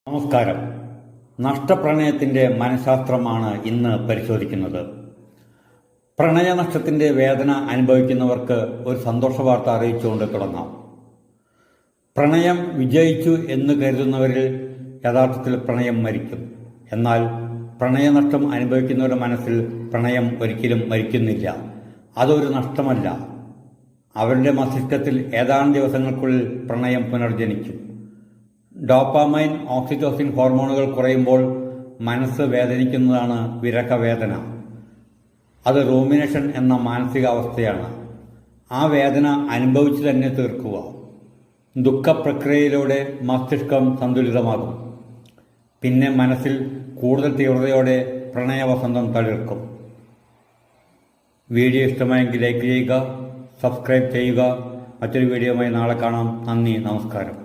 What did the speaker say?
നമസ്കാരം. നഷ്ടപ്രണയത്തിന്റെ മനഃശാസ്ത്രമാണ് ഇന്ന് പരിശോധിക്കുന്നത്. പ്രണയനഷ്ടത്തിന്റെ വേദന അനുഭവിക്കുന്നവർക്ക് ഒരു സന്തോഷ വാർത്ത അറിയിച്ചുകൊണ്ട് തുടങ്ങാം. പ്രണയം വിജയിച്ചു എന്ന് കരുതുന്നവരിൽ യഥാർത്ഥത്തിൽ പ്രണയം മരിക്കും. എന്നാൽ പ്രണയനഷ്ടം അനുഭവിക്കുന്നവരുടെ മനസ്സിൽ പ്രണയം ഒരിക്കലും മരിക്കുന്നില്ല. അതൊരു നഷ്ടമല്ല. അവരുടെ മസ്തിഷ്കത്തിൽ ഏതാനും ദിവസങ്ങൾക്കുള്ളിൽ പ്രണയം പുനർജനിക്കും. ഡോപ്പാമൈൻ, ഓക്സിറ്റോസിൻ ഹോർമോണുകൾ കുറയുമ്പോൾ മനസ്സ് വേദനിക്കുന്നതാണ് വിരഹവേദന. അത് റൂമിനേഷൻ എന്ന മാനസികാവസ്ഥയാണ്. ആ വേദന അനുഭവിച്ചു തന്നെ തീർക്കുക. ദുഃഖപ്രക്രിയയിലൂടെ മസ്തിഷ്കം സന്തുലിതമാകും. പിന്നെ മനസ്സിൽ കൂടുതൽ തീവ്രതയോടെ പ്രണയവസന്തം തളിർക്കും. വീഡിയോ ഇഷ്ടമായെങ്കിൽ ലൈക്ക് ചെയ്യുക, സബ്സ്ക്രൈബ് ചെയ്യുക. മറ്റൊരു വീഡിയോയുമായി നാളെ കാണാം. നന്ദി, നമസ്കാരം.